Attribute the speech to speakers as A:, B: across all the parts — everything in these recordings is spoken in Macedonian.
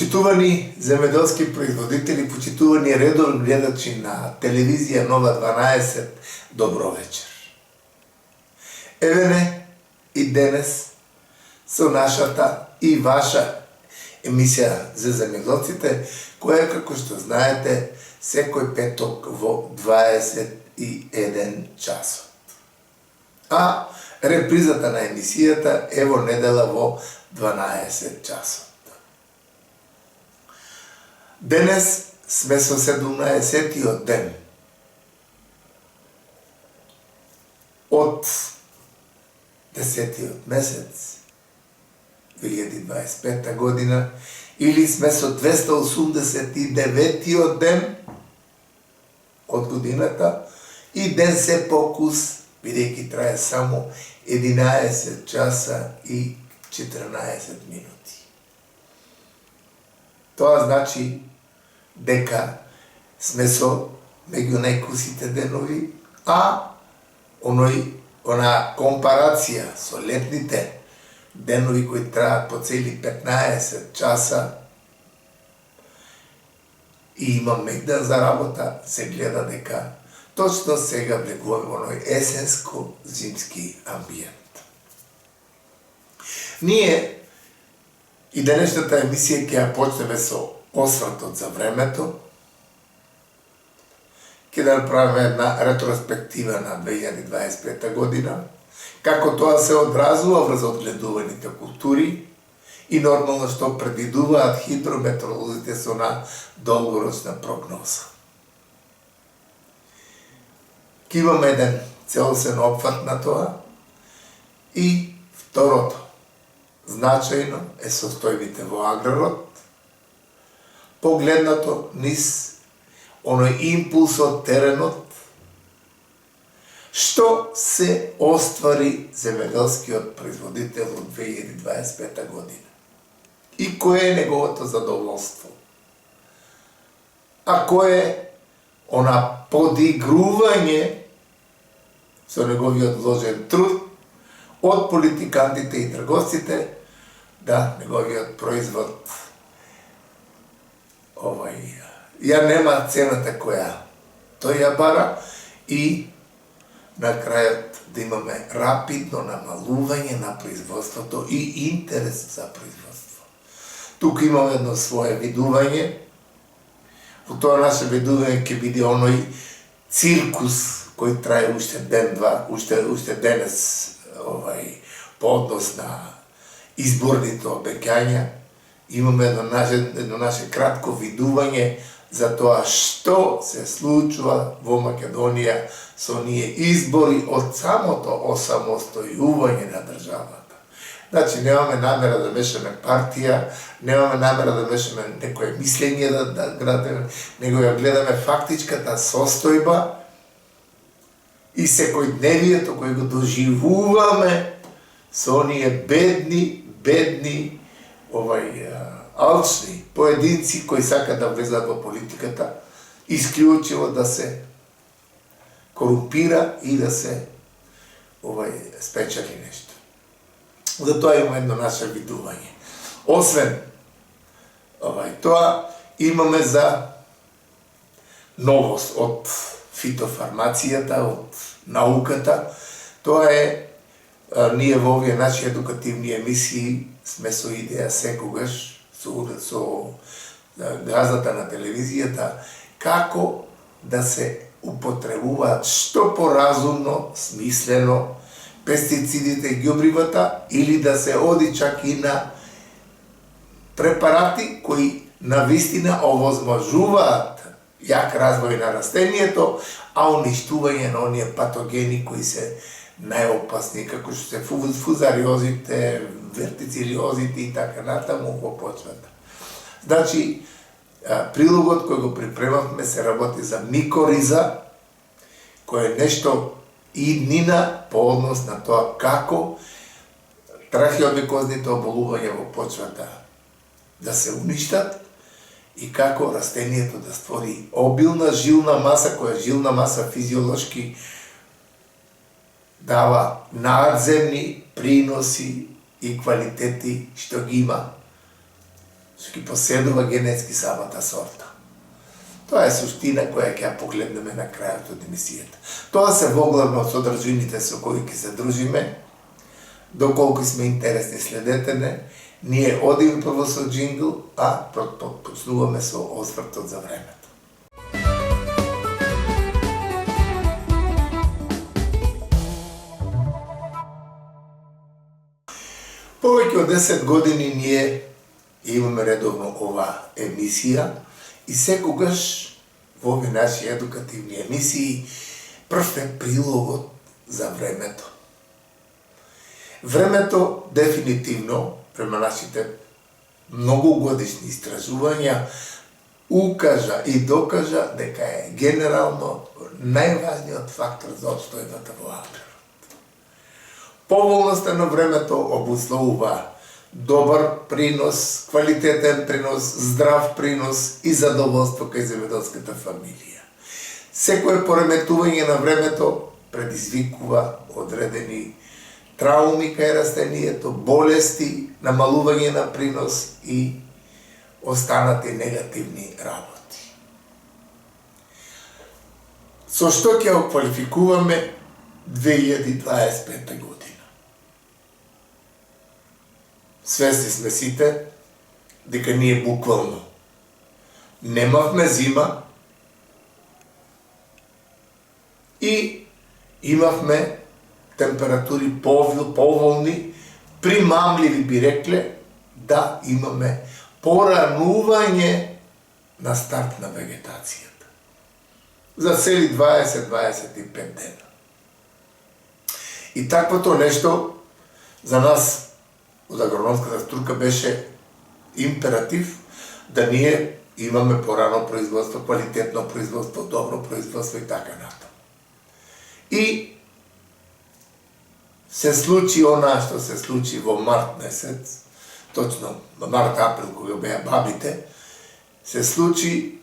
A: Почитувани земеделски производители, почитувани редовни гледачи на телевизија Нова 12, добро вечер. Еве не и денес со нашата и ваша емисија за земеделците, која, како што знаете, секој петок во 21 часот. А репризата на емисијата е во недела во 12 часот. Денес сме со 17-тиот ден од 10-тиот месец 2025 година, или сме со 289-тиот ден од годината и ден се покус, бидејќи трае само 11 часа и 14 минути. Тоа значи дека сме со меѓу најкусите денови, а она компарација со летните денови кои траат по цели 15 часа и имам мегдан за работа, се гледа дека точно сега влегуваме во оној есенско-зимски амбиент. Ние и денешната емисија ќе ја почнеме со освртот за времето, ќе да направиме една ретроспектива на 2025 година, како тоа се одразува врз одгледуваните култури и нормално што предвидуваат хидрометеоролозите со на долгорочна прогноза. Ќе имаме еден целосен опфат на тоа и второто значајно е состојбите во аграрот, погледнато низ оној импулс од теренот, што се оствари земеделскиот производител од 2025 година и кое е неговото задоволство, а кое е она подигрување со неговиот вложен труд од политикантите и трговците, да неговиот производ ја нема цената која тој ја бара и на крајот да имаме рапидно намалување на производството и интерес за производство. Тука имаме едно свое видување. Во тоа наше видување ќе биде оној циркус кој трае уште ден-два, уште денес по однос на изборните обеќања. Имаме едно наше кратко видување за тоа што се случува во Македонија со оние избори од самото осамостојување на државата. Значи, немаме намера да мешаме партија, немаме намера да мешаме некое мислење да градиме, него ја гледаме фактичката состојба и секојдневието кој го доживуваме со оние бедни алчни поединци кои сакат да влезат во политиката, исклучиво да се корумпира и да се спечели нешто. Затоа имаме едно наше видување. Освен тоа, имаме за новост од фитофармацијата, од науката. Тоа е, ние во овие наши едукативни емисии сме со идеја секогаш, со газата на телевизијата, како да се употребуваат што поразумно, смислено, пестицидите и ѓубривата, или да се оди чак и на препарати кои навистина овозможуваат јак развој на растението, а уништување на оние патогени кои се најопасни, како што се фузариозите, вертицилиозите и така натаму во почвата. Значи, прилогот кој го припремавме се работи за микориза, кој е нешто иднина по однос на тоа како трахеомикозните оболувања во почвата да се уништат и како растението да створи обилна жилна маса, која жилна маса физиолошки дава надземни приноси и квалитети што ги има што ги поседува генетски самата сорта. Тоа е суштина која ќе ја погледнеме на крајот од емисијата. Тоа се воглавно содржините со кои ќе се дружиме. Доколку сме интересни, следете не. Ние одиме прво со джингл, а почнуваме со освртот за времето. Повеќе од 10 години ние имаме редовно оваа емисија и секогаш во овие наши едукативни емисии прв е прилогот за времето. Времето дефинитивно, према нашите многогодишни истражувања, укажа и докажа дека е генерално најважниот фактор за обстојбата во природа. Поволноста на времето обусловува добар принос, квалитетен принос, здрав принос и задоволство кај земјоделската фамилија. Секое пореметување на времето предизвикува одредени трауми кај растенијето, болести, намалување на принос и останати негативни работи. Со што ќе оквалификуваме 2025 година? Свесни сме сите дека ние буквално немавме зима и имавме температури поволни, примамливи би рекле, да имаме поранување на старт на вегетацијата. За цели 20-25 дена. И таквото нешто за нас од агрономската струка беше императив да ние имаме порано производство, квалитетно производство, добро производство и така натаму. И се случи она што се случи во март месец, точно март-април кога беа бабите, се случи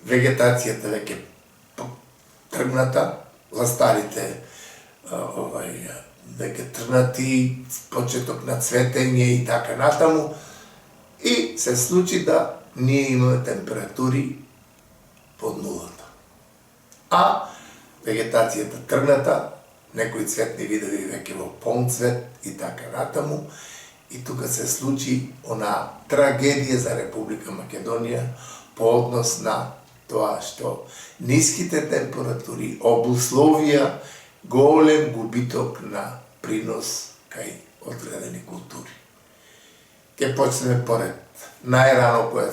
A: вегетацијата веќе тргната, ластарите веќе тргнати, почеток на цветење и така натаму, и се случи да ние имаме температури под нулата. А вегетацијата тргната, некои цветни видови веќе во полн цвет и така натаму, и тука се случи она трагедија за Република Македонија по однос на тоа што ниските температури обусловија голем губиток на принос кај одредени култури. Ке почнеме поред најрано кој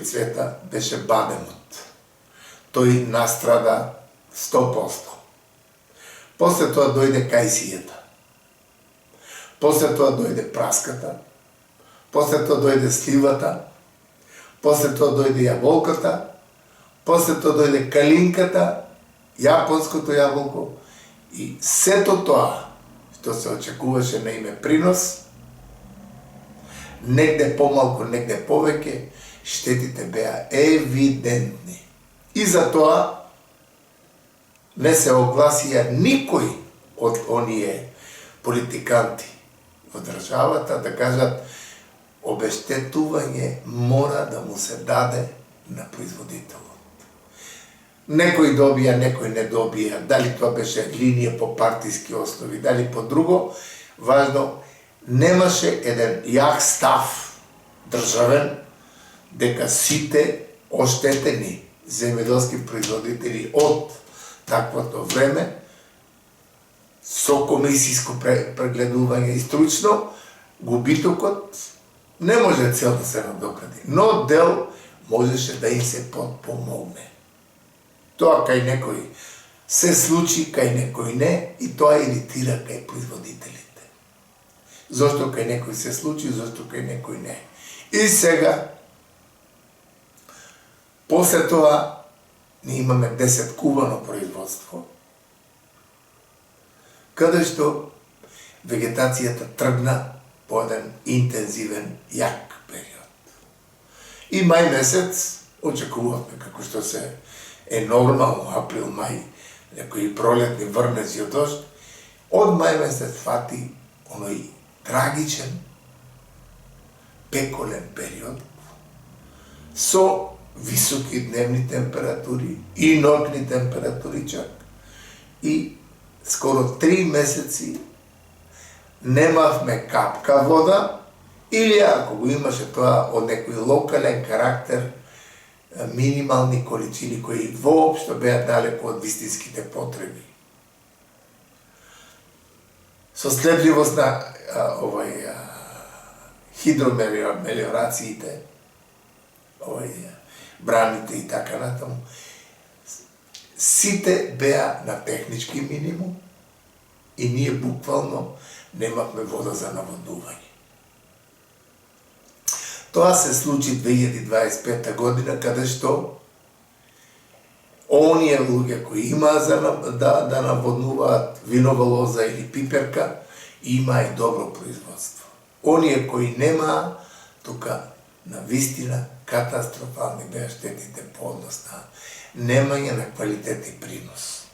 A: цвета беше бадемот. Тој настрада 100%. После тоа дојде кајсијата. После тоа дојде праската. После тоа дојде сливата. После тоа дојде јаболката. После тоа дојде калинката, јапонското јаболко, и сето тоа што се очекуваше на име принос, негде помалку, негде повеќе, штетите беа евидентни. И за тоа не се огласија никој од оние политиканти во државата да кажат обештетување мора да му се даде на производителот. Некој добија, некој не добија, дали тоа беше линија по партиски основи, дали по друго, важно, немаше еден јак став државен дека сите оштетени земјоделски производители од таквото време со комисиско прегледување и стручно, губитокот не може цел да се надокади, но дел можеше да им се подпомогне. Тоа кај некој се случи, кај некој не, и тоа иритира кај производителите. Зошто кај некој се случи, зошто кај некој не. И сега, после тоа, ние имаме 10 кубано производство, каде што вегетацијата тргна по еден интензивен, јак период. И мај месец очекувавме, како што се е нормално, април, мај, некои пролетни врнеци од дожд, од мај месец фати оној трагичен пеколен период со високи дневни температури и ноќни температури чак, и скоро 3 месеци немавме капка вода, или ако го имаше тоа од некој локален карактер, минимални количини кои воопшто беа далеко од вистинските потреби. Со следливост на хидромелиорациите, браните и така натаму, сите беа на технички минимум и ние буквално немавме вода за наводнување. Тоа се случи 2025 година, каде што оние луѓе кои имаа за да наводнуваат винова лоза или пиперка, има и добро производство. Оние кои немаа, тука на вистина катастрофални беа штетите по однос на немање на квалитет и принос.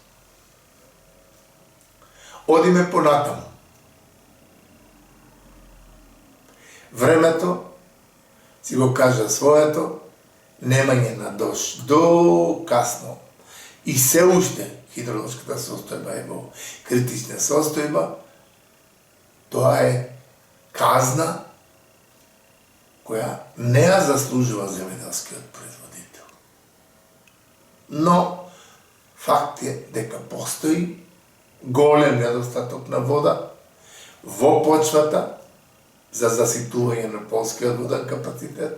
A: Одиме понатаму. Времето си го кажа своето, немање на дожд до касно. И се уште хидролошката состојба е во критична состојба, тоа е казна која не ја заслужува земјоделскиот производител. Но факт е дека постои голем недостаток на вода во почвата за заситување на полскиот воден капацитет,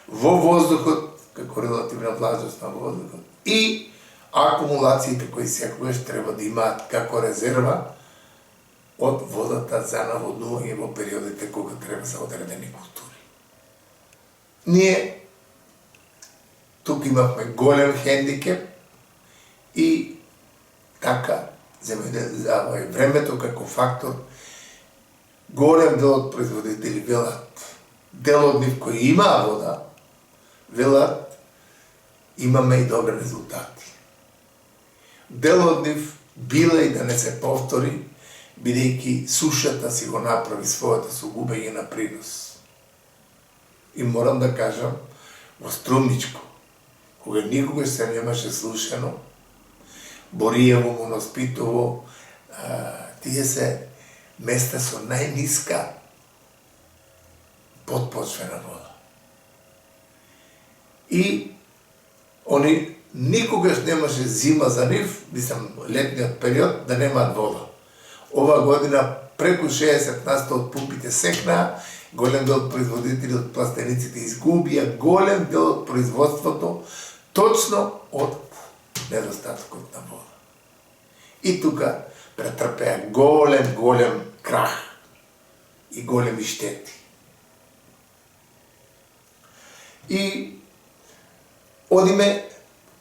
A: во воздухот, како релативна влажност на воздухот, и акумулациите кои секогаш треба да имаат како резерва од водата за наводнување во периодите кога треба за одредени култури. Ние тук имавме голем хендикеп и така времето како фактор. Голем дел од производители велат, дел од нив кои имаа вода, велат, имаме и добри резултати. Дел од нив била и да не се повтори, бидејќи сушата си го направи своето со губење на принос. И морам да кажам, во Струмничко, кога никогаш се немаше слушано, Бориево, Моноспитово, тие се места со најниска подпочвена вода. И они никогаш немаше зима за нив, летниот период, да немаат вода. Ова година преку 60% од пумпите секнаа, голем дел од производители од пластениците изгубија голем дел од производството точно од недостаткот на вода. И тука претрпеа голем крах и големи штети. И одиме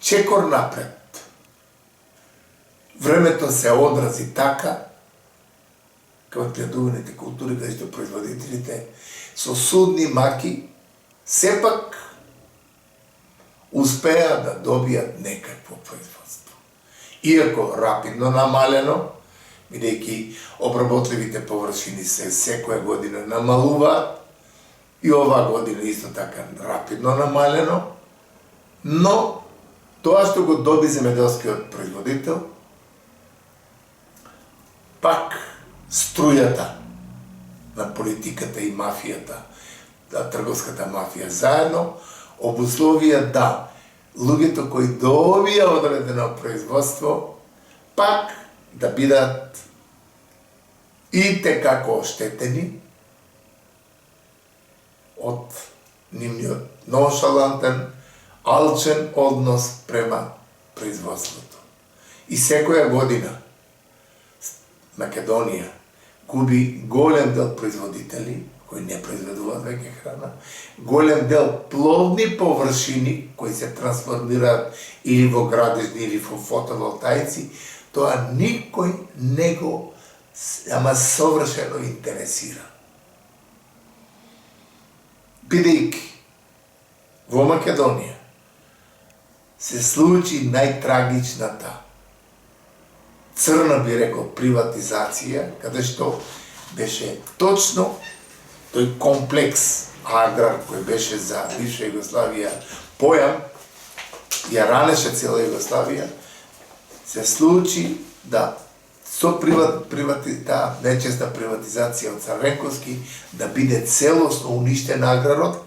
A: чекор напред. Времето се одрази така, како гледуваните култури, каде што производителите со судни маки сепак успеа да добијат некакво производство. Иако рапидно намалено, бидејќи обработливите површини се секоја година намалуваат, и оваа година исто така рапидно намалено, но тоа што го доби земјоделскиот производител, пак струјата на политиката и мафијата, трговската мафија заедно, обусловија да луѓето кои добија одредено производство, пак да бидат и текако оштетени од нивниот ноншалантен, алчен однос према производството. И секоја година Македонија губи голем дел производители кои не произведуваат веќе храна, голем дел плодни површини кои се трансформираат или во градежни или во фотоволтаици, тоа никој не го совршено интересира. Бидејќи во Македонија се случи најтрагичната црна, би рекол, приватизација, каде што беше точно тој комплекс аграр кој беше за бивша Југославија појам, ја ранеше цела Југославија, се случи да со таа нечеста приватизација од Црвенковски да биде целосно уништен аграрот,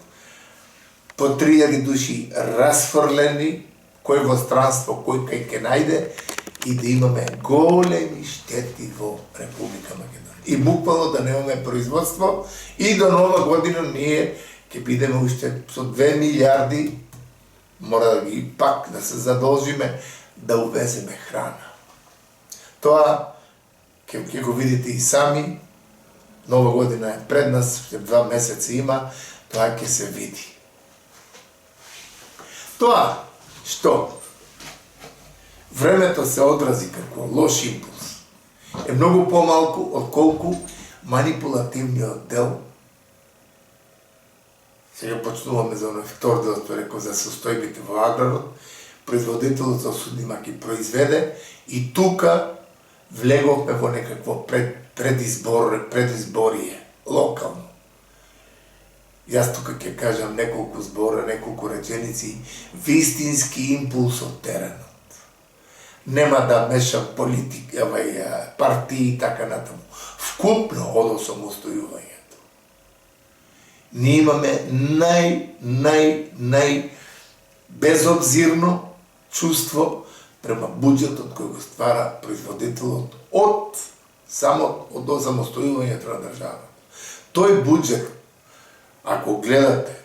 A: по 3000 души расфрлени, кој во странство, кој кај ќе најде, и да имаме големи штети во Република Македонија. И буквално да немаме производство, и до нова година ние ќе бидеме уште со 2 милиарди, мора да ги пак да се задолжиме да увеземе храна. Тоа ќе го видите и сами, нова година е пред нас, уште 2 месеца има, тоа ќе се види. Тоа што времето се одрази како лош импулс е многу помалку отколку манипулативниот дел. Сега почнуваме за оној втор дел, што реков за состојбите во аграрот, производителот за суднима ќе произведе и тука влеговме во некакво предизборие, локално. Јас тука ќе кажам неколку збора, неколку реченици, вистински импулс од теренот. Нема да мешам политика, партии и така натаму. Вкупно од осамостојувањето. Ние имаме нај безобзирно чувство према буџетот кој го ствара производителот само од осамостојувањето на државата. Тој буџет, ако гледате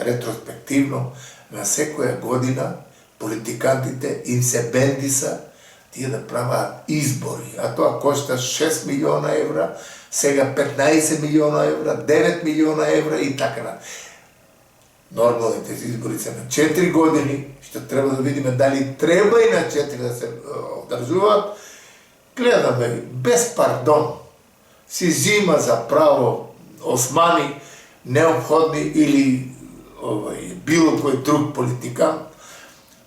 A: ретроспективно, на секоја година политикантите им се бендиса тие да прават избори, а тоа кошта 6 милиона евра, сега 15 милиона евра, 9 милиона евра и така на. Нормално тези избори се на 4 години, што треба да видиме дали треба и на 4 да се одржуваат. Гледаме без пардон, си зима за право османи, необходни или било кој друг политикант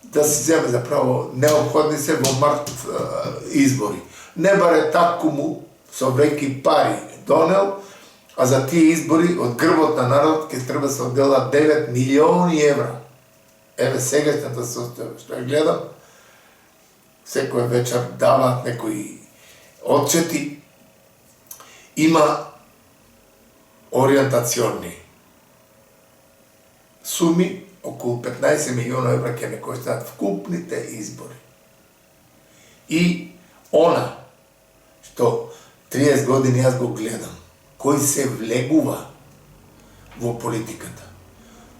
A: да се земе за право необходни се во март избори. Не баре такому со веки пари донел, а за тие избори од грбот на народ ќе треба се оддела 9 милиони евра. Еве сегашната состојба што ја гледам, секоја вечер даваат некои отчети, има ориентационни суми, околу 15 милиона евра ќе не коштаат вкупните избори. И она што 30 години јас го гледам, кој се влегува во политиката,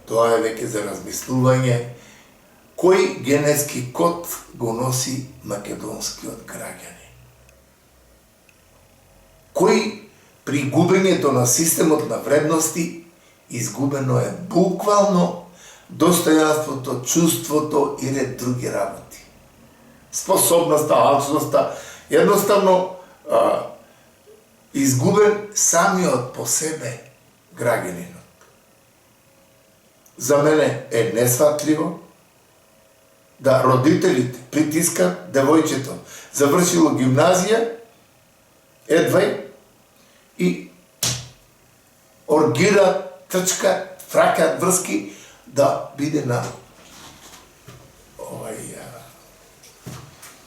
A: тоа е веќе за размислување, кој генетски код го носи македонскиот граѓани. Кој при губењето на системот на вредности изгубено е буквално достојанството, чувството и ред други работи. Способноста, алчноста, едноставно изгубен самиот по себе граѓанинот. За мене е несватливо да родителите притискат девојчето завршило гимназија едвај и оргира, трчка, фракат врски да биде на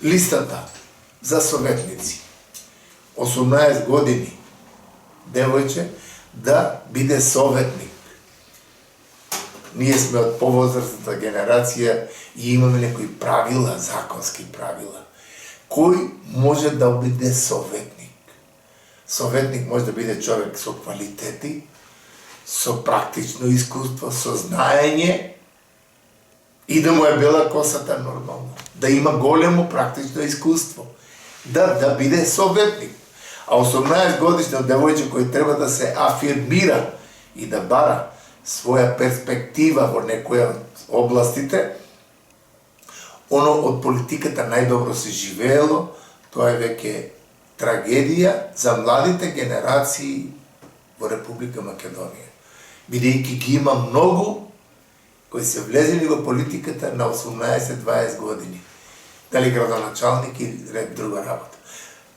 A: листата за советници. 18 години девојче да биде советник. Ние сме од повозрастната генерација и имаме некои правила, законски правила. Кој може да биде советник? Советник може да биде човек со квалитети, со практично искуство, со знаење и да му е бела косата нормално. Да има големо практично искуство. Да биде советник. А 18 годишна девојче кој треба да се афирмира и да бара своја перспектива во некоја од областите, оно од политиката најдобро се живеело, тоа е веќе трагедија за младите генерации во Република Македонија. Бидејќи ги има многу кои се влезени во политиката на 18-20 години. Дали градоначалник или ред друга работа.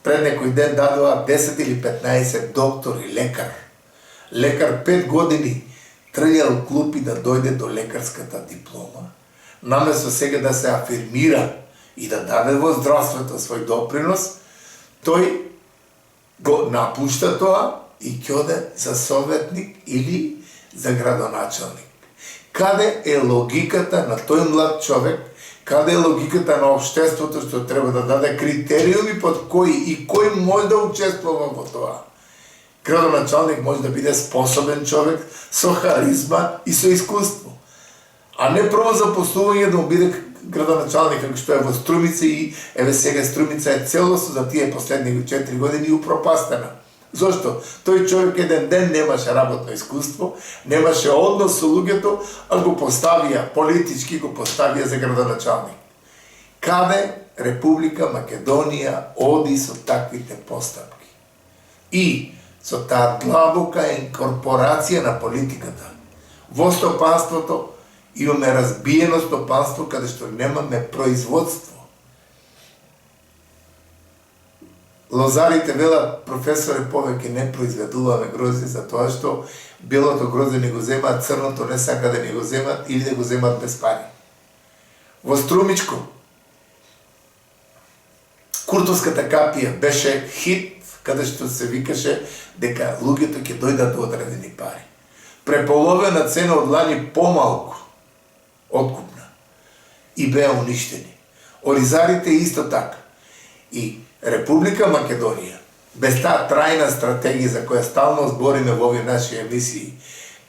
A: Пред некој ден дадоа 10 или 15 доктори, лекар, Лекар 5 години трљал клупи да дојде до лекарската диплома, наместо сега да се афирмира и да даде во здравството свој допринос, тој го напушта тоа и ќе оде за советник или за градоначалник. Каде е логиката на тој млад човек? Каде е логиката на општеството што треба да даде критериуми под кои и кој може да учествува во тоа? Градоначалник може да биде способен човек со харизма и со искуство, а не прво запослување да му биде градоначалник како што е во Струмица и еве сега Струмица е целосно за тие последни 4 години упропастена. Зошто? Тој човек еден ден немаше работно искуство, немаше однос со луѓето, а го поставија политички, го поставија за градоначалник. Каде Република Македонија оди со таквите постапки? И со таа длабока инкорпорација на политиката. Во стопанството имаме разбиено стопанство каде што немаме производство. Лозарите велат, професоре, повеќе не произведуваме грозде за тоа што белото грозде не го земаат, црното не сака да не го земаат или да го земаат без пари. Во Струмичко Куртовската капија беше хит, каде што се викаше дека луѓето ќе дојдат до одредени пари. Преполовена цена од лани помалку откупна и беа уништени. Оризарите исто така. И Република Македонија, без таа трајна стратегија за која стално збориме во овие наши емисии,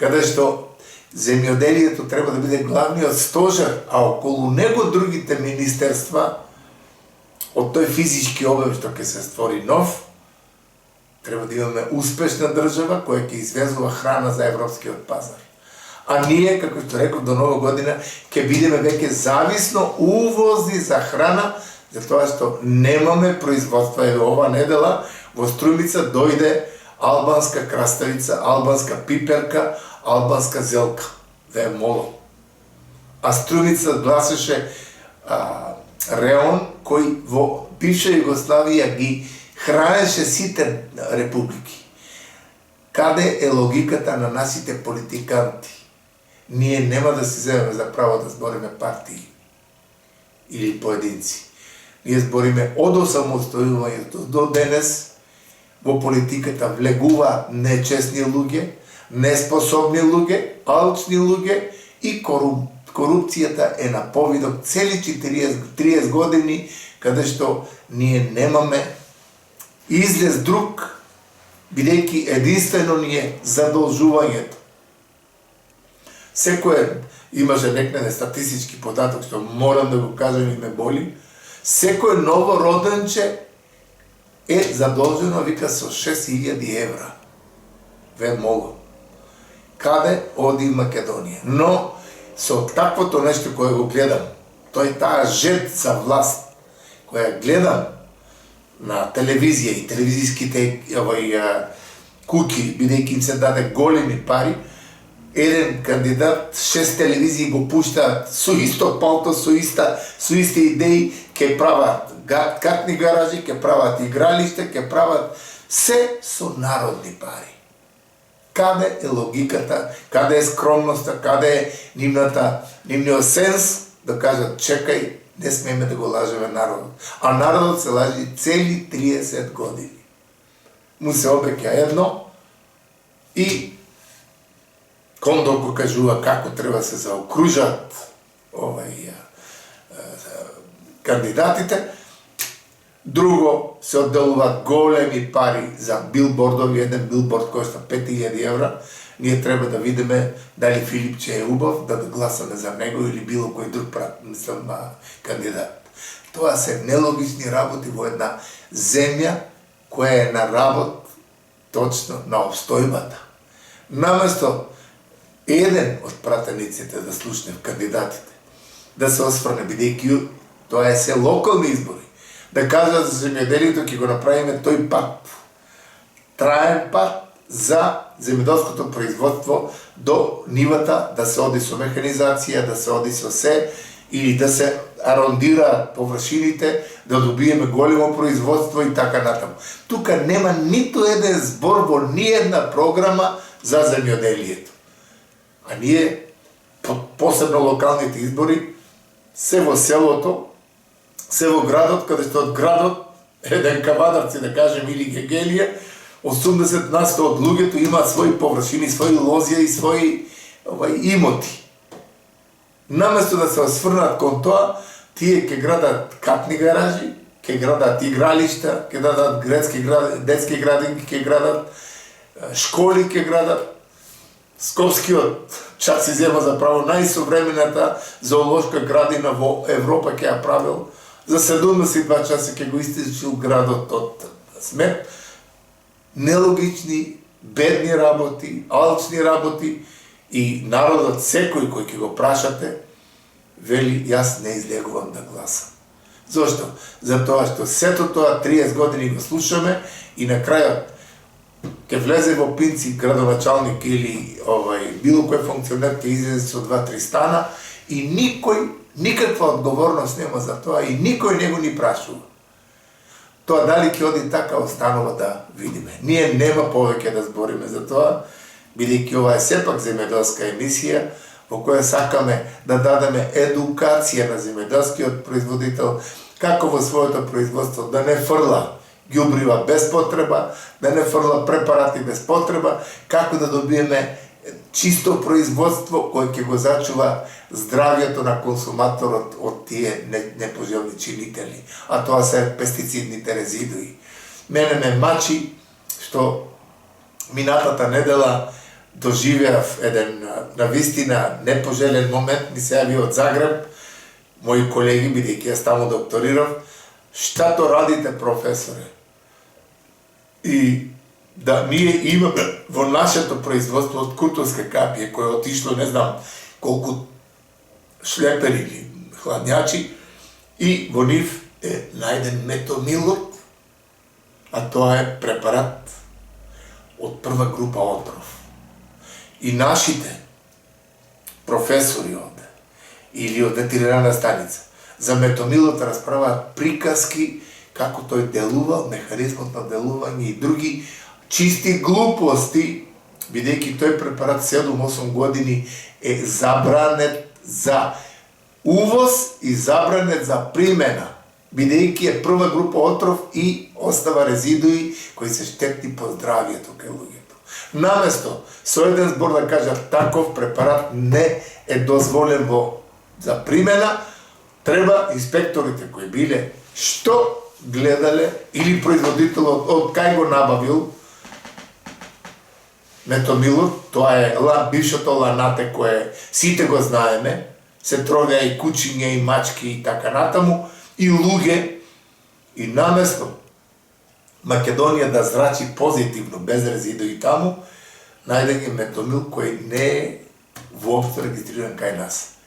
A: каде што земјоделието треба да биде главниот стожер, а околу него другите министерства, од тој физички обем што ќе се створи нов, треба да имаме успешна држава која ќе извезува храна за европскиот пазар. А ние, како што реков, до нова година ќе бидеме веќе зависно увози за храна, затоа што немаме производство. Еве ова недела во Струмица дојде албанска краставица, албанска пиперка, албанска зелка. Ве моло. А Струмица гласеше реон кој во бивша Југославија ги хранеше сите републики. Каде е логиката на нашите политиканти? Ние нема да си земеме за право да збориме партии или поединци. Ние збориме од осамостојувањето до денес во политиката влегуваат нечесни луѓе, неспособни луѓе, алчни луѓе и корупцијата е на повидок цели 30 години, каде што ние немаме излез друг, бидејќи единствено ни е задолжувањето. Секој имаше некнеде статистички податок што морам да го кажам и ме боли. Секој ново роденче е задолжено, вика, со 6000 евра. Ве моло. Каде оди Македонија? Но со таквото нешто кое го гледам, тој таа жет за власт, која гледам на телевизија и телевизиските куки, бидејќи им се даде големи пари, еден кандидат 6 телевизии го пуштаат со исто палто, со исти идеи, ќе прават катни гаражи, ќе прават игралиште, ќе прават се со народни пари. Каде е логиката, каде е скромноста, каде е нивниот сенс да кажат чекај, не смееме да го лажеме народот. А народот се лажи цели 30 години. Му се обеќа едно и Кондо го кажува како треба се заокружат кандидатите. Друго, се одделуваат големи пари за билбордови, еден билборд којшта 5000 евра. Ние треба да видиме дали Филипче е убав, да гласаме за него или било кој друг кандидат. Тоа се нелогични работи во една земја која е на работ точно на обстојбата. Наместо еден од пратениците да слушне кандидатите, да се осврне, бидејќи тоа е се локални избори, да кажат за земјоделието ќе го направиме тој пат, траен пат за земјоделското производство до нивата, да се оди со механизација, да се оди со се, или да се арондираат површините, да добиеме големо производство и така натаму. Тука нема ниту еден збор во ниедна програма за земјоделието. А ние, посебно локалните избори, се во селото, се во градот, каде што од градот, еден Кавадарци, да кажем, или Гегелија, 80% од луѓето имаат своји површини, своји лозија и своји имоти. Наместо да се осврнат кон тоа, тие ќе градат катни гаражи, ќе градат игралишта, ќе градат детски градинки, ќе градат школи, ќе градат. Скопскиот чак си зема за право најсовремената зоолошка градина во Европа ќе ја правил. За 72 часа ќе го истичил градот од смет. Нелогични, бедни работи, алчни работи и народот секој кој ќе го прашате вели јас не излегувам да гласам. Зошто? Затоа што сето тоа 30 години го слушаме и на крајот ќе влезе во пинци градоначалник или било кој функционер ќе излезе со 2-3 стана и никаква одговорност нема за тоа и никој не го ни прашува. Тоа дали ќе оди така останува да видиме. Ние нема повеќе да збориме за тоа, бидејќи ова е сепак земјоделска емисија во која сакаме да дадеме едукација на земјоделскиот производител како во своето производство да не фрла ѓубрива без потреба, да не фрла препарати без потреба, како да добиеме чисто производство кој ќе го зачува здравјето на консуматорот од тие непожелни чинители, а тоа се пестицидните резидуи. Мене ме мачи што минатата недела доживеав еден навистина непожелен момент, ми се јави од Загреб, мои колеги, бидејќи јас таму докторирав, шта то радите, професоре? И да ние имаме во нашето производство од куртовска капија, кој отишло не знам колку шлепери или хладњачи, и во нив е најден метомилот, а тоа е препарат од прва група отров. И нашите професори овде, или од ветеринарна станица, за метомилот расправаат приказки како тој делувал, механизмот на делување и други чисти глупости, бидејќи тој препарат 7-8 години е забранет за увоз и забранет за примена, бидејќи е прва група отров и остава резидуи кои се штетни по здравјето кај луѓето. Наместо со еден збор да кажат таков препарат не е дозволен за примена, треба инспекторите кои биле што гледале или производителот од кај го набавил метомилот, тоа е бившото ланате кое сите го знаеме, се тровеа и кучиња и мачки и така натаму, и луѓе, и наместо Македонија да зрачи позитивно, без резидуи таму, најден е метомил кој не е воопшто регистриран кај нас.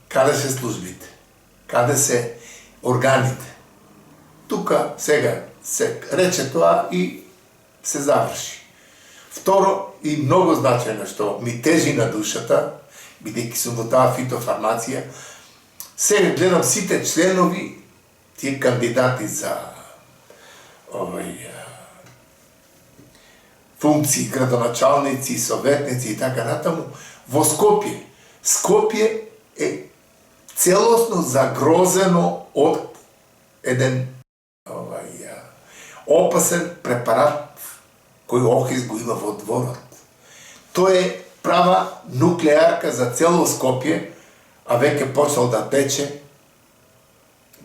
A: Каде се службите? Каде се органите? Тука сега се рече тоа и се заврши. Второ, и многу значајно што ми тежи на душата, бидејќи сум во таа фитофармација, сега гледам сите членови, тие кандидати за функции, градоначалници, советници и така натаму, во Скопје. Скопје е целосно загрозено од еден опасен препарат кој Охрис го има во дворот. Тој е права нуклеарка за цело Скопје, а веќе почнал да тече,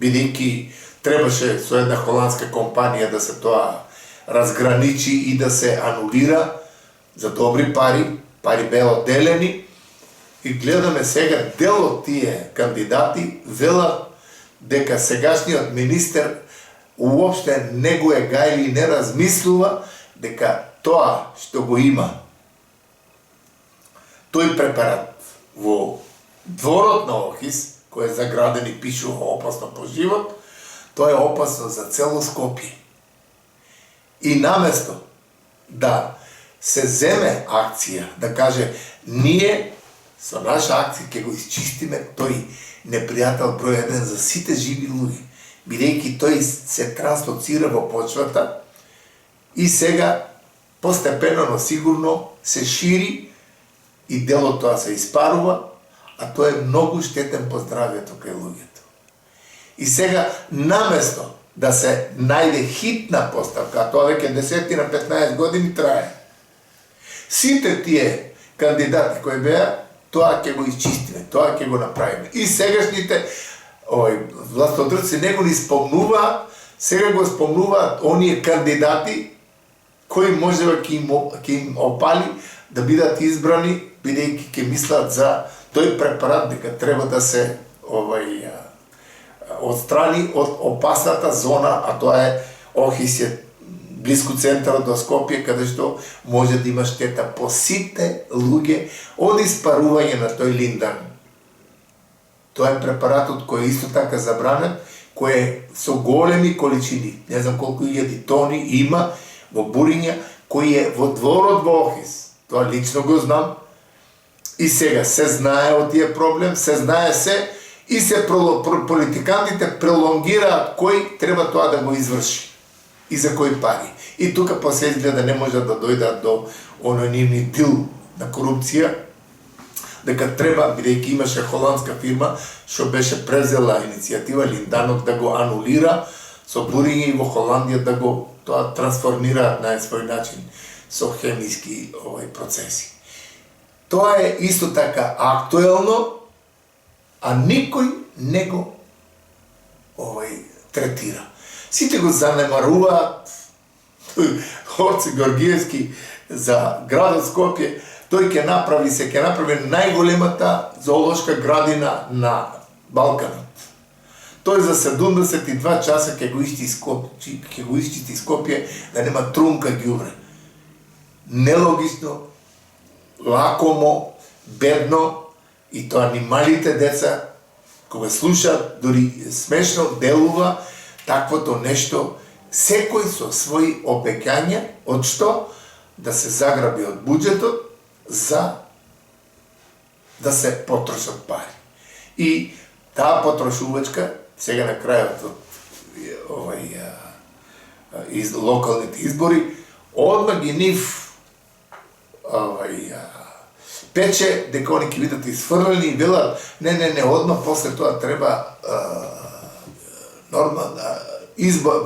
A: бидејќи требаше со една холандска компанија да се тоа разграничи и да се анулира за добри пари, пари беа одделени, и гледаме сега дел од тие кандидати велат дека сегашниот министер уопште не го е гајли и не размислува дека тоа што го има тој препарат во дворот на Охрис, кој е заграден и пишува опасно по живот, тоа е опасно за цело Скопје. И наместо да се земе акција, да каже ние со наша акција ќе го исчистиме тој непријател број 1 за сите живи луѓе, бидејќи тој се транслоцира во почвата и сега постепено, но сигурно се шири и дел од тоа се испарува, а тоа е многу штетен по здравјето кај луѓето. И сега, наместо да се најде хитна поставка, а тоа веќе 10 на 15 години трае, сите тие кандидати кои беа, тоа ќе го изчистиме, тоа ќе го направиме. И сегашните властодржци не го ни спомнуваат, сега го спомнуваат оние кандидати кои можеба ќе им опали да бидат избрани, бидејќи ќе мислат за тој препарат дека треба да се отстрани од опасната зона, а тоа е Охрид, близко центарот до Скопје, каде што може да има штета по сите луѓе од испарување на тој линдан. Тоа е препаратот кој е исто така забранет, кој е со големи количини, не знам колку илјади тони има во буриња, кој е во дворот во Охрид. Тоа лично го знам. И сега се знае од тие проблем, се знае се, и се политикантите пролонгираат кој треба тоа да го изврши и за кои пари. И тука после изгледа не може да дојдат до анонимни дил на корупција, дека треба, бидејќи имаше холандска фирма што беше презела иницијатива линданот да го анулира со буриње и во Холандија да го тоа трансформираат на свој начин со хемиски процеси. Тоа е исто така актуелно, а никој не го третира. Сите го занемаруваат. Орце Георгиевски за градот Скопје, тој ќе направи најголемата зоолошка градина на Балканот. Тој за 72 часа ќе го исчисти Скопје да нема трунка ѓубре. Нелогично, лакомо, бедно, и тоа ни малите деца, кога слушаат, дури смешно делува таквото нешто, секој со своји обеќања, од што да се заграби од буџетот за да се потрошат пари. И таа потрошувачка, сега на крајот од локалните избори, одма ги нив пече дека они ќе бидат изфрлени и велат не, одма после тоа треба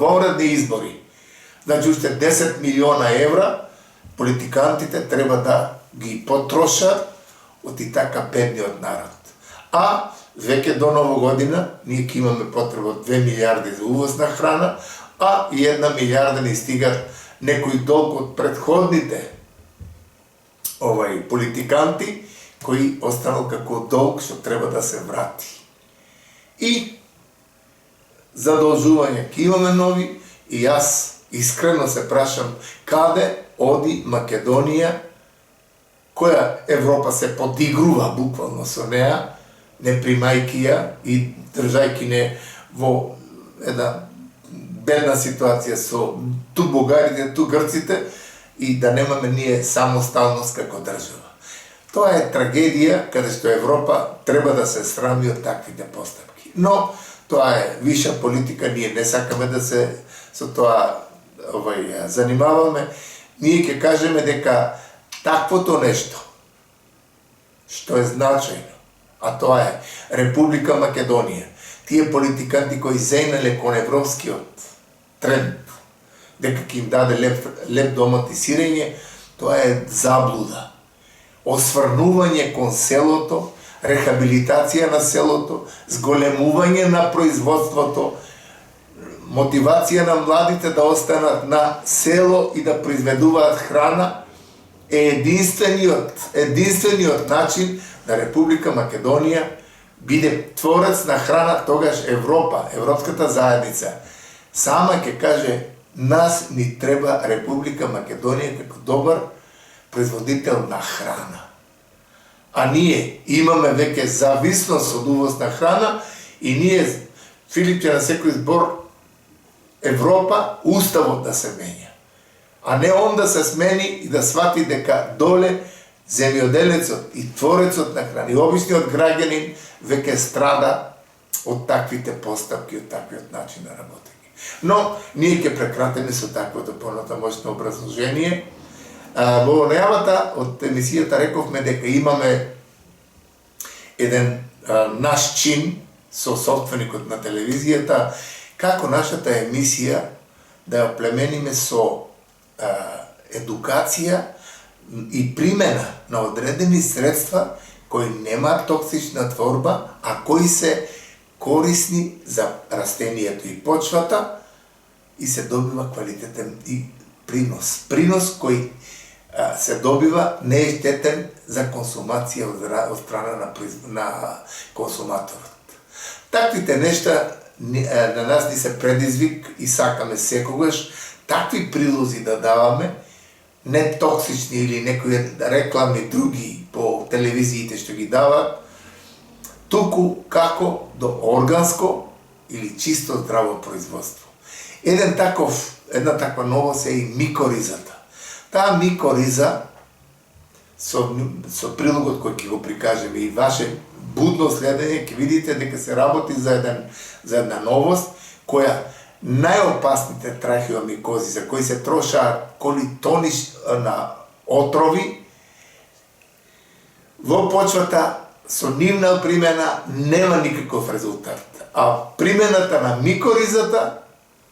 A: вонредни избори. Значи, уште 10 милиона евра политикантите треба да ги потрошат од и така бедниот народ. А веќе до Нова година ние ќе имаме потреба од 2 милиарди за увоз на храна, а и 1 милиарда ни стигат некој долг од предходните политиканти кои останал како долг што треба да се врати. И задолжување ќе имаме нови, и јас искрено се прашам каде оди Македонија, која Европа се подигрува буквално со неа, не примајки ја и држајки не во една бедна ситуација со ту бугарите, ту грците, и да немаме ние самосталност како држава. Тоа е трагедија каде што Европа треба да се срами од таквите постапки. Но тоа е виша политика, ние не сакаме да се со тоа занимаваме. Ние ќе кажеме дека таквото нешто што е значајно, а тоа е Република Македонија, тие политиканти кои зејнале кон европскиот тренд, дека ќе им даде леп домат и сирење, тоа е заблуда. Осврнување кон селото, рехабилитација на селото, зголемување на производството, мотивација на младите да останат на село и да произведуваат храна е единствениот начин да Република Македонија биде творец на храна, тогаш Европа, Европската заедница, сама ќе каже нас ни треба Република Македонија како добар производител на храна. А ние имаме веќе зависност од увоз на храна и ние, Филипче, на секој збор Европа, уставот да се менја. А не он да се смени и да свати дека доле земјоделецот и творецот на храна и обичниот граѓанин веќе страда од таквите постапки, од таквиот начин на работење. Но ние ќе прекратиме со таквото понатамошно образложение Во најавата од емисијата рековме дека имаме еден наш чин со собственикот на телевизијата, како нашата емисија да ја оплемениме со едукација и примена на одредени средства кои немаат токсична творба, а кои се корисни за растенијето и почвата и се добива квалитетен и принос. Принос кој се добива не е штетен за консумација од страна на консуматорот. Таквите нешта на нас ни се предизвик и сакаме секогаш такви прилози да даваме, не токсични или некои рекламни други по телевизиите што ги дават, туку како до органско или чисто здраво производство. Една таква новост е и микоризата. Таа микориза со прилогот кој ќе го прикажеме и ваше будно следење, ќе видите дека се работи за една новост која најопасните трахеомикози за кои се трошаат тони на отрови во почвата со нивна примена нема никаков резултат. А примената на микоризата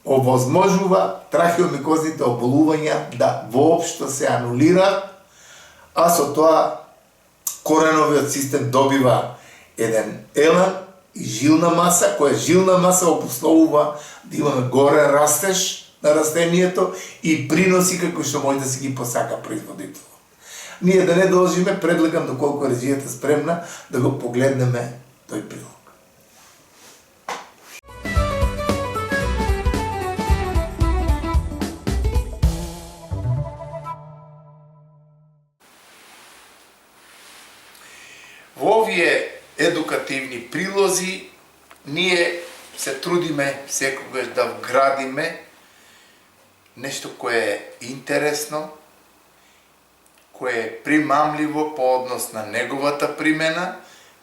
A: овозможува трахеомикозните оболувања да воопшто се анулираат, а со тоа кореновиот систем добива еден елан и жилна маса, која жилна маса обусловува да имаме горен растеж на растението и приноси како што може да се ги посака производителот. Ние да не должиме, предлагам доколку режијата спремна, да го погледнеме тој прилог. Во овие едукативни прилози ние се трудиме секогаш да вградиме нешто кое е интересно, кое е примамливо по однос на неговата примена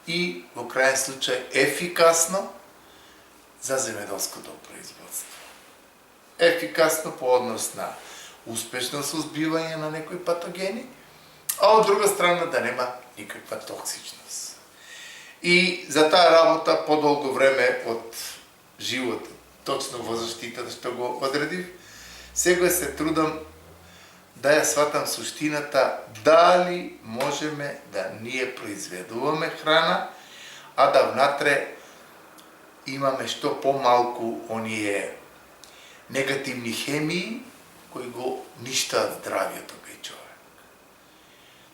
A: и во крајен случај ефикасно за земјоделското производство. Ефикасно по однос на успешно сузбивање на некои патогени, а од друга страна да нема никаква токсичност. И за таа работа подолго време од животот, точно во заштитата што го одредив, сега се трудам да ја сватам суштината дали можеме да ние произведуваме храна, а да внатре имаме што помалку оние негативни хемии кои го ништаат здравието кај човек.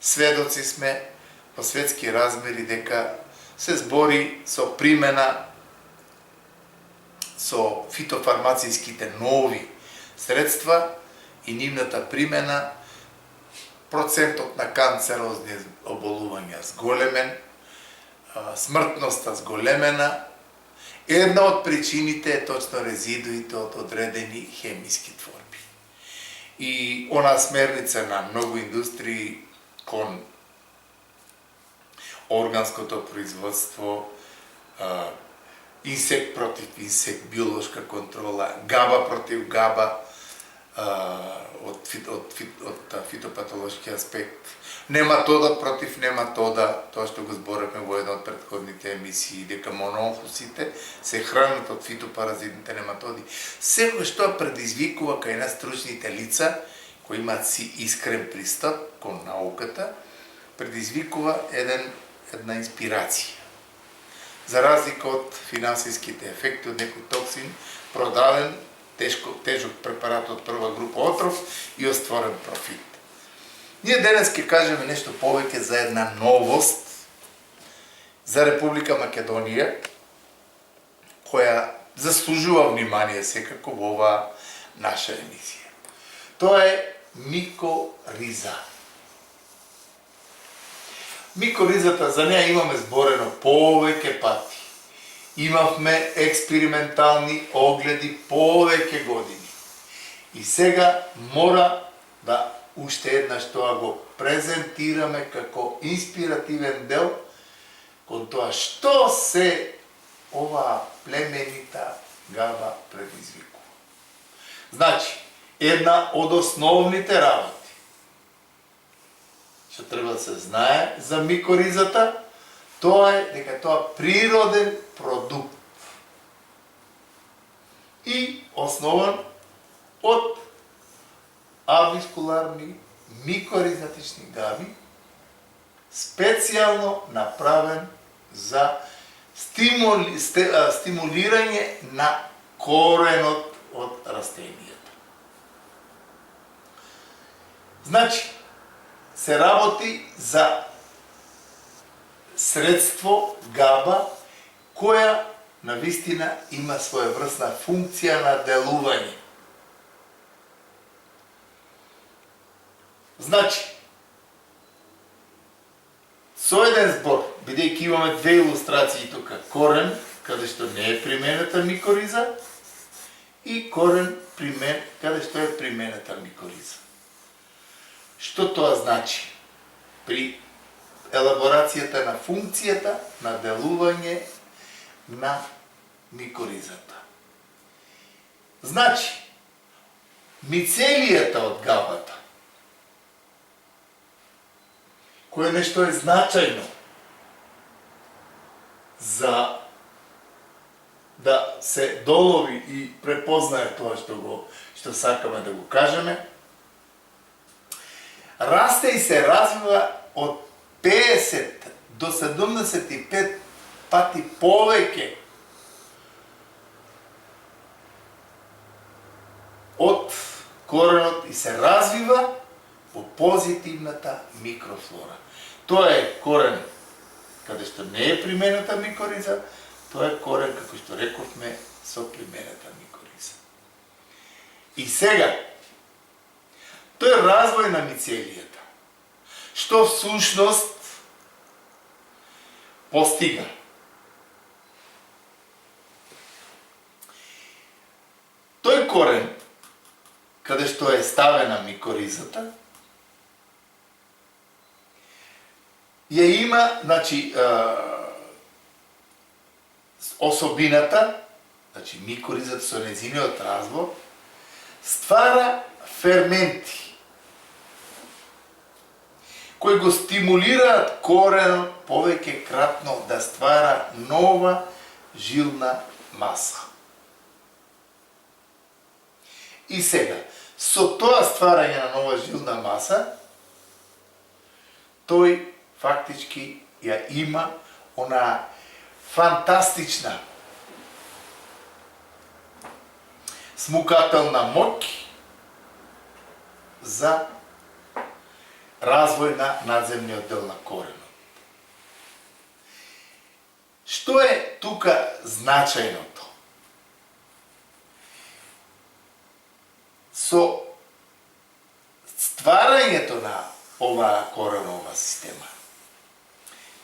A: Сведоци сме во светски размери дека се збори со примена со фитофармациските нови средства и нивната примена, процентот на канцерозни оболувања зголемен, смртноста зголемена. Една од причините е точно резидуите од одредени хемиски творби. И она смерница на многу индустрии кон органското производство, инсект против инсект, биолошка контрола, габа против габа, од фитопатолошки аспект, нематода против нематода, тоа што го зборевме во една од претходните емисии, дека мононхусите се хранат од фитопаразитните нематоди. Секој што предизвикува кај нас стручните лица, кои имаат си искрен пристап кон науката, предизвикува една инспирација. За разлика од финансиските ефекти од некој токсин, продаден тежок препарат од прва група отров и остварен профит. Ние денес ќе кажеме нешто повеќе за една новост за Република Македонија, која заслужува внимание секако во оваа наша емисија. Тоа е микориза. Микоризата, за неја имаме зборено повеќе пати. Имавме експериментални огледи повеќе години. И сега мора да уште еднаш тоа го презентираме како инспиративен дел кон тоа што се оваа племенита габа предизвикува. Значи, една од основните работи што треба да се знае за микоризата, тоа е дека тоа природен продукт и основан од авискуларни микоризатични гави, специјално направен за стимулирање на коренот од растенијата. Значи, се работи за средство, габа, која навистина има своеврсна функција на делување. Значи, со еден збор, бидејќи имаме две илустрации тука, корен, каде што не е применета микориза, и корен каде што е применета микориза. Што тоа значи? При елаборацијата на функцијата на делување на микоризата. Значи, мицелијата од габата, кое нешто е значајно за да се долови и препознае тоа што сакаме да го кажеме, расте и се развива од 50 до 75 пати повеќе од коренот и се развива во позитивната микрофлора. Тоа е корен каде што не е применета микориза, тоа е корен, како што рековме, со применета микориза. И сега, тој е развој на мицелијата, што всушност постига. Тој корен, каде што е ставена микоризата, ја има, значи, особината, значи микоризата со нејзиниот развор, ствара ферменти, кои го стимулираат коренот повеќе кратно да ствара нова жилна маса. И сега, со тоа стварање на нова жилна маса, тој фактички ја има она фантастична смукателна моќ за развој на надземниот дел на коренот. Што е тука значајното? Со стварањето на оваа коренова система,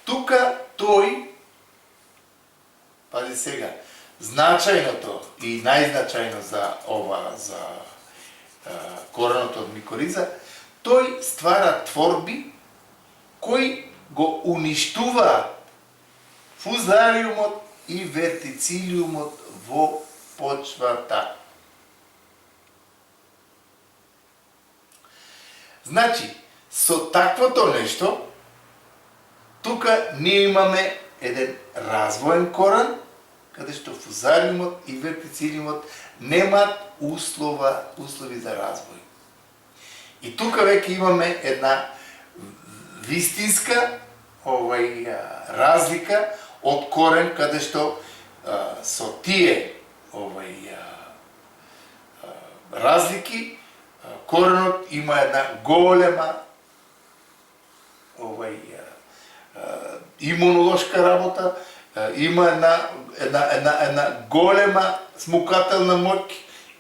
A: тука тој, пази сега, значајното и најзначајно за коренот од микориза, тој ствара творби кои го уништуваат фузариумот и вертицилиумот во почвата. Значи, со таквото нешто, тука ние имаме еден развоен корен, каде што фузариумот и вертицилиумот немаат услови за развој. И тука веќе имаме една вистинска разлика од корен, каде што со тие разлики коренот има една голема имунолошка работа, има една голема смукателна моќ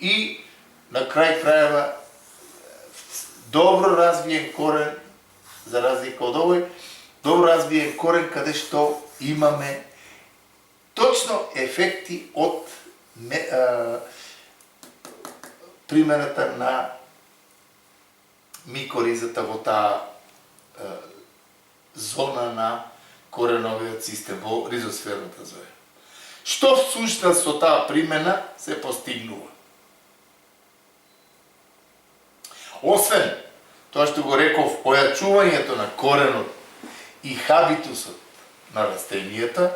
A: и на крај крајава добро развиен корен, за разлика од овој, добро развиен корен каде што имаме точно ефекти од примената на микоризата во таа зона на кореновиот систем, во ризосферната зона. Што всушност со таа примена се постигнува? Освен тоа што го реков, ојачувањето на коренот и хабитусот на растенијата,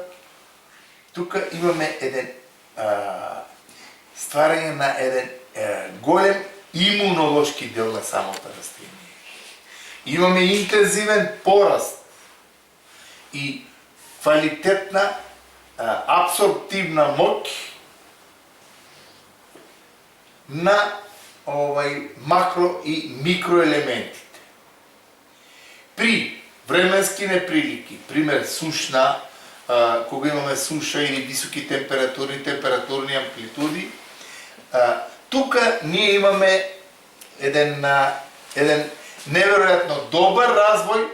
A: тука имаме еден стварање на еден голем имунолошки дел на самото растение. Имаме интензивен пораст и квалитетна абсорптивна моќ на макро и микроелементите. При временски неприлики, пример сушна, кога имаме суша или високи температурни амплитуди, тука ние имаме еден неверојатно добар развој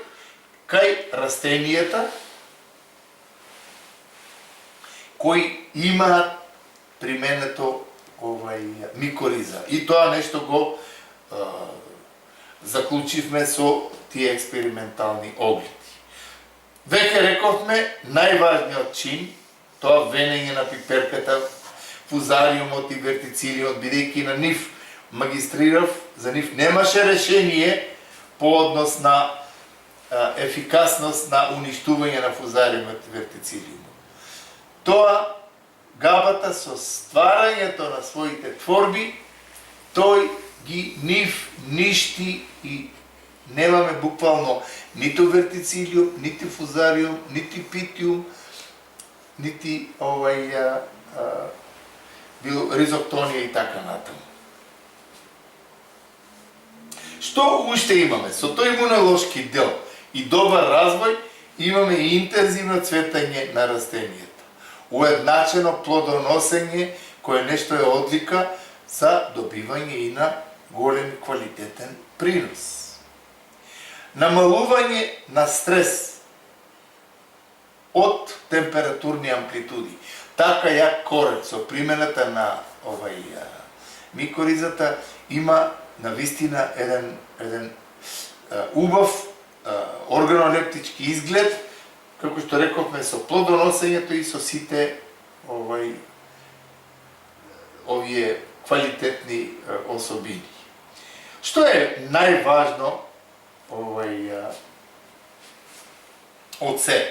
A: кај растенијата кои имаат применето микориза. И тоа нешто го заклучивме со тие експериментални огледи. Веќе рековме, најважниот чин, тоа венење на пиперката, фузариумот и вертицилиумот, бидејќи на нив магистрирав, за нив немаше решение по однос на ефикасност на уништување на фузариумот и вертицилиумот. Тоа габата со стварањето на своите творби, тој ги нив ништи и немаме буквално ниту вертицилиум, нити фузариум, нити питиум, нити ризоктонија и така натаму. Што уште имаме? Со тој имунолошки дел и добар развој имаме и интензивно цветање на растенијата. Уедначено плодоносење, кое нешто е одлика за добивање и на голем квалитетен принос. Намалување на стрес од температурни амплитуди. Така јак корен со примената на микоризата има навистина еден убав органолептички изглед, како што рековме, со плодоносењето и со сите овие квалитетни особини. Што е најважно од се?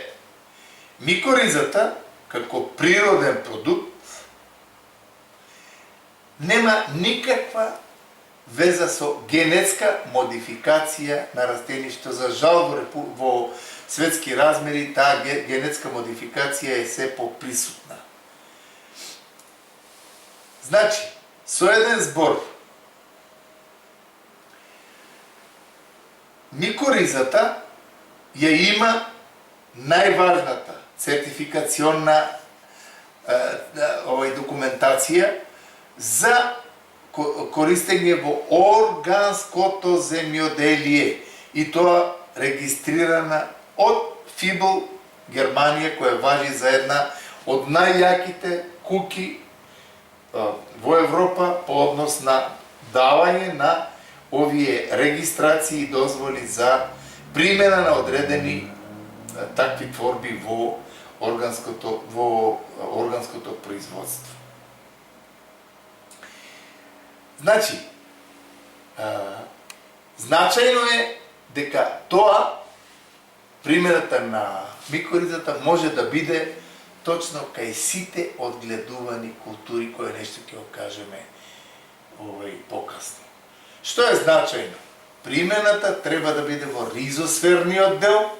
A: Микоризата, како природен продукт, нема никаква веза со генетска модификација на растеништо. За жал во светски размери таа генетска модификација е се поприсутна. Значи, со еден збор, микоризата ја има најважната сертификационна документација за користење во органското земјоделие, и тоа регистрирана од ФИБЛ Германија, која важи за една од најјаките куки во Европа по однос на давање на овие регистрации и дозволи за примена на одредени такви творби во органското производство. Значи, значајно е дека тоа, примената на микоризата, може да биде точно кај сите одгледувани култури, кои нешто ќе го кажеме покасно. Што е значајно? Примената треба да биде во ризосферниот дел.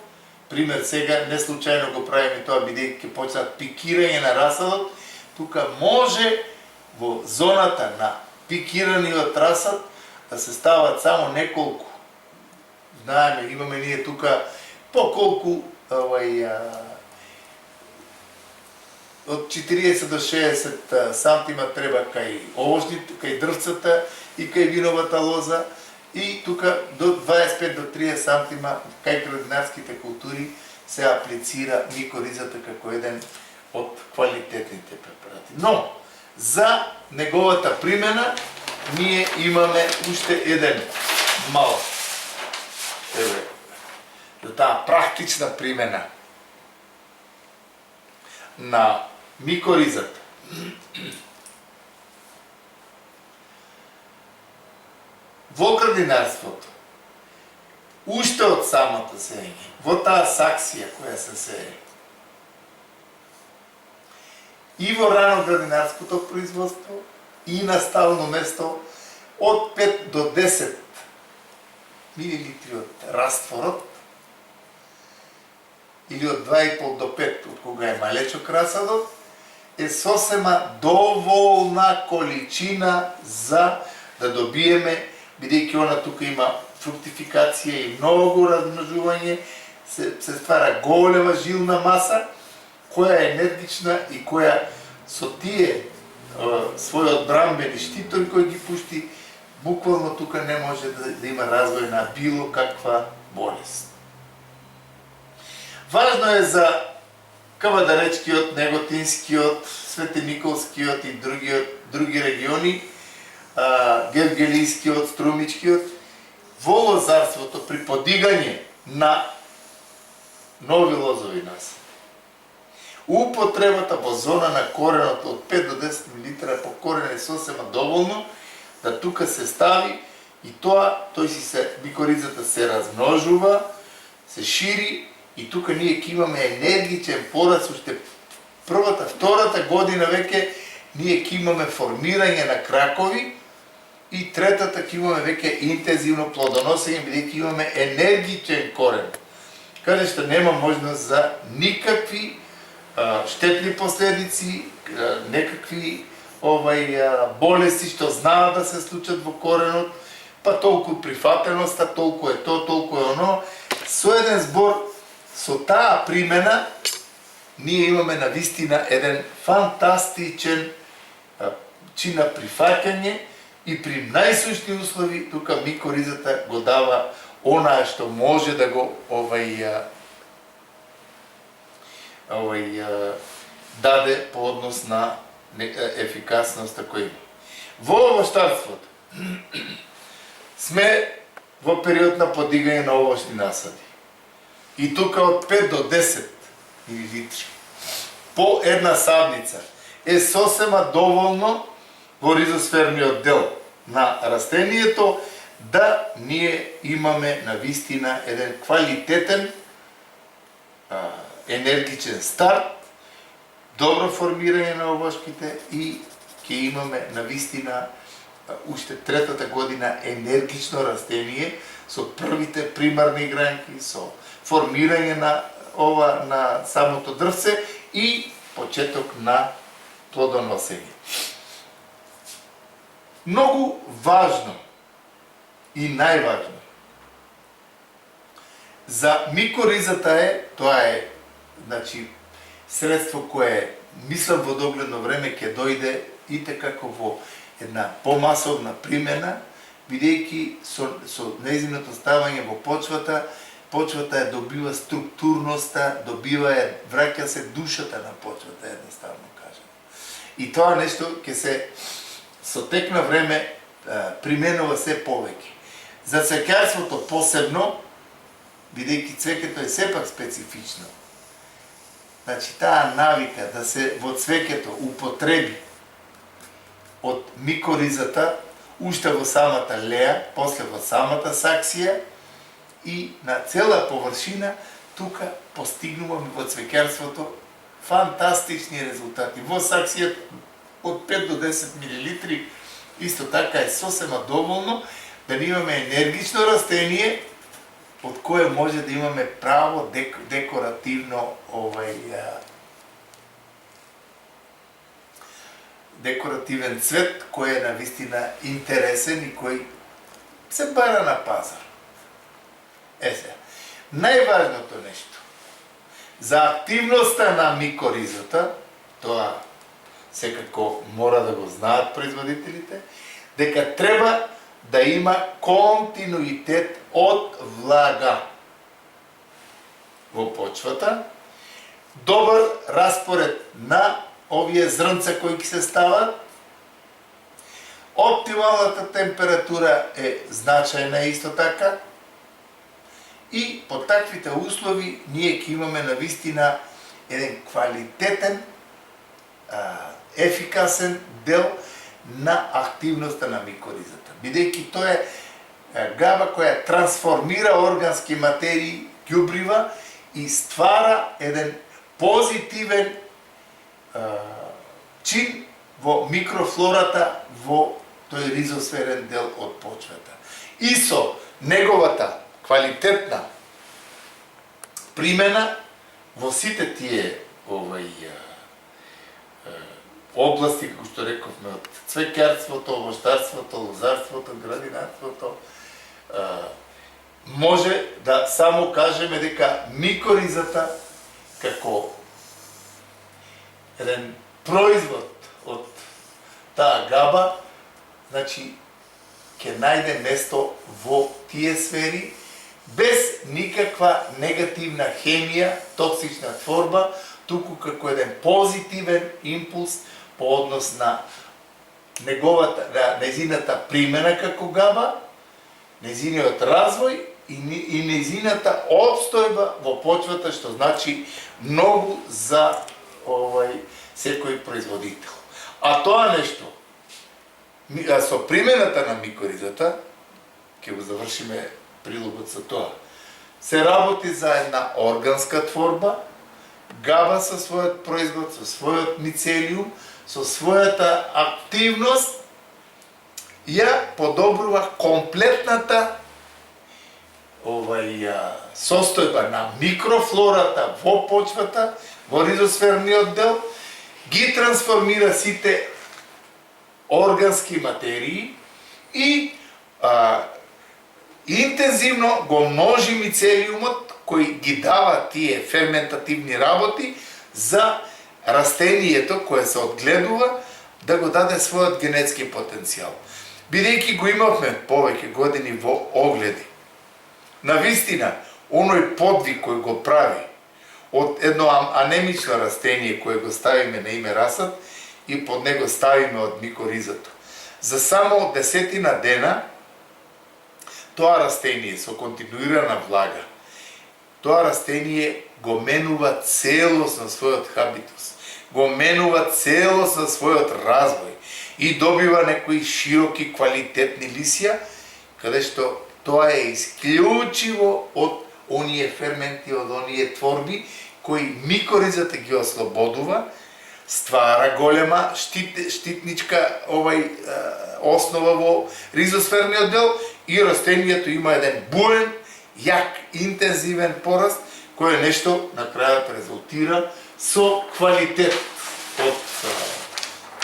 A: Пример, сега не случајно го правиме тоа, бидејќи ќе почнат пикирање на расадот. Тука може во зоната на пикираниот расад да се стават само неколку. Знаеме, имаме ние тука по колку од 40 до 60 сантима треба кај овошните, кај дрвцата и кај виновата лоза, и тука до 25 до 30 сантима кај градинарските култури се аплицира микоризата како еден од квалитетните препарати. Но за неговата примена ние имаме уште еден мал за таа практична примена на микоризата. Во градинарството уште од самото сеење, во таа саксија која се сее. И во раноградинарското производство, и на стално место, од 5 до 10 милилитри од растворот, или од 2,5 до 5, од кога е малечок расадот, е сосема доволна количина за да добиеме, бидејќи она тука има фруктификација и многу размножување, се ствара голема жилна маса, која е енергична и која со тие својот брамбени штитори кој ги пушти, буквално тука не може да има развој на било каква болест. Важно е за Кавадаречкиот, Неготинскиот, Светениколскиот и други региони, Гевгелискиот, Струмичкиот, во лозарството при подигање на нови лозови насади. Употребата во зона на коренот од 5 до 10 мл по корен е сосема доволно да тука се стави и микоризата се размножува, се шири и тука ние ќе имаме енергичен пораст, уште првата, втората година веќе ние ќе имаме формирање на кракови и третата ќе имаме веќе интензивно плодоносење, бидејќи имаме енергичен корен, каде што нема можност за никакви штетни последици, некакви болести што знаат да се случат во коренот, па толку прифатеноста, толку е то, толку е оно. Со еден збор, со таа примена, ние имаме навистина еден фантастичен чин на прифаќање и при најсушни услови тука микоризата го дава онаа што може да го даде по однос на ефикасноста која има. Во овоштарството сме во период на подигање на овошни насади. И тука од 5 до 10 милилитри по една садница е сосема доволно во ризосферниот дел на растението да ние имаме навистина еден квалитетен енергичен старт, добро формирање на овошките и ќе имаме навистина уште третата година енергично растение со првите примарни гранки, со формирање на самото дрвце и почеток на плодоносење. Многу важно и најважно за микоризата тоа е средство кое, мислам, во догледно време ќе дојде и како во една помасовна примена, бидејќи со нејзиното ставање во почвата добива структурноста, враќа се душата на почвата, едноставно кажам. И тоа нешто ќе се со тек на време применува се повеќе. За цвеќарството посебно, бидејќи цвеќето е сепак специфично, таа навика да се во цвеќето употреби од микоризата уште во самата леа, после во самата саксија и на цела површина, тука постигнуваме во цвеќарството фантастични резултати. Во саксијата од 5 до 10 мл исто така е сосема доволно да имаме енергично растение од кое може да имаме право декоративно декоративен цвет кој е навистина интересен и кој се бара на пазар. Најважното нешто за активноста на микоризата, тоа секако мора да го знаат производителите, дека треба да има континуитет од влага во почвата, добар распоред на овие зрнца кои ќе се стават, оптималната температура е значајна исто така и по таквите услови ние ќе имаме навистина еден квалитетен, ефикасен дел на активноста на микоризата. Бидејќи тоа е габа која трансформира органски материи, ѓубрива и ствара еден позитивен чин во микрофлората во тој ризосферен дел од почвата. И со неговата квалитетна примена во сите тие области, како што рековме, од цвеќарството, овоштарството, лозарството, градинарството, може да само кажеме дека микоризата како еден производ од таа габа, значи, ќе најде место во тие сфери, без никаква негативна хемија, токсична творба, туку како еден позитивен импулс по однос на нејзината примена како габа, нејзиниот развој и нејзината обстојба во почвата, што значи многу за секој производител. А тоа нешто, со примената на микоризата, ќе го завршиме прилогот со тоа, се работи за една органска творба, габа со својот производ, со својот мицелиум, со својата активност, ја подобрува комплетната состојба на микрофлората во почвата, во ризосферниот дел, ги трансформира сите органски материи и интензивно го множи мицелиумот кој ги дава тие ферментативни работи за растението кое се одгледува да го даде својот генетски потенцијал. Бидејќи го имавме повеќе години во огледи, навистина, оној подвиг кој го прави од едно анемично растение кое го ставиме на име расад и под него ставиме од микоризата. За само 10 дена тоа растение со континуирана влага, тоа растение го менува целосно својот хабитус, го менува целосно својот развој и добива некои широки квалитетни лисја, каде што тоа е исклучиво од оние ферменти, од оние творби кои микоризата ги ослободува, ствара голема штитничка основа во ризосферниот дел и растението има еден буен, јак, интензивен пораст, кој е нешто на крајот резултира со квалитет од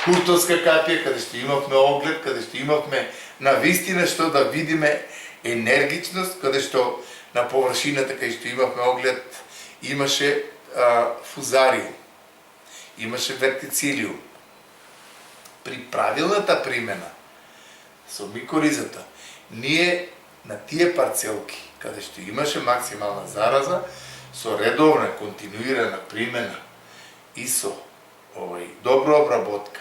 A: куртовска капија, каде што имавме оглед, каде што имавме навистина што да видиме енергичност, каде што на површината кај што имавме оглед имаше фузариум, имаше вертицилиум. При правилната примена со микоризата, ние на тие парцелки, каде што имаше максимална зараза, со редовна, континуирана примена и со добра обработка,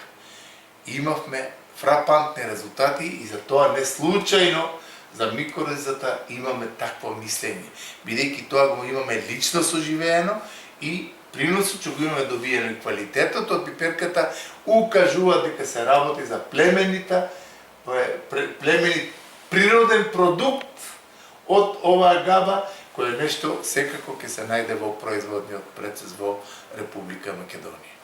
A: имавме фрапантни резултати и за тоа не случајно за микоризата имаме такво мислење, бидејќи тоа го имаме лично соживеено и приносот што го имаме добиено и квалитетот од пиперката укажува дека се работи за племенит природен продукт од оваа габа, кој е нешто секако ќе се најде во производниот процес во Република Македонија.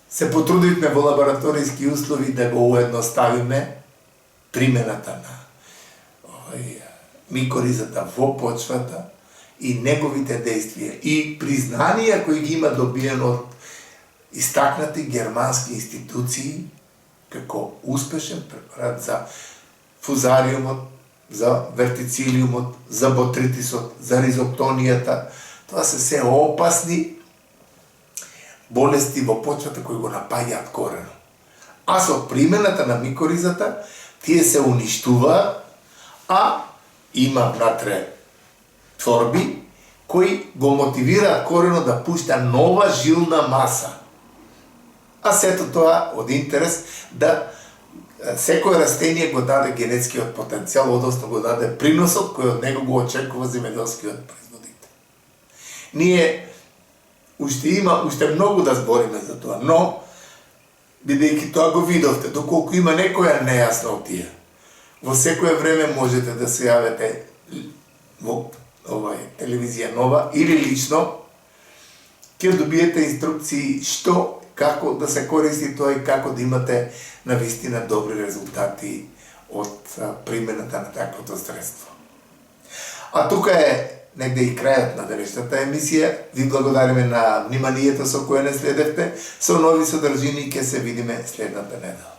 A: Се потрудивме во лабораториски услови да го уедноставиме примената на микоризата во почвата и неговите действија и признанија кои ги има добиено од истакнати германски институции како успешен препарат за фузариумот, за вертицилиумот, за ботритисот, за ризоптонијата. Тоа се се опасни болести во почвата кои го напаѓаат корено. А со примената на микоризата тие се уништуваат, а има внатре творби кои го мотивираат корено да пушта нова жилна маса. А сето тоа од интерес да секој растение го даде генетскиот потенцијал, односно го даде приносот кој од него го очекува земјоделскиот производител. Ние уште многу да збориме за тоа, но бидејќи тоа го видовте, доколку има некоја нејаснотија, во секое време можете да се јавите во телевизија Нова или лично, ќе добиете инструкции што, како да се користи тоа и како да имате навистина добри резултати од примената на таквото средство. А тука е негде и крајот на денешната емисија. Ви благодариме на вниманието со кое не следевте. Со нови содржини ќе се видиме следната недела.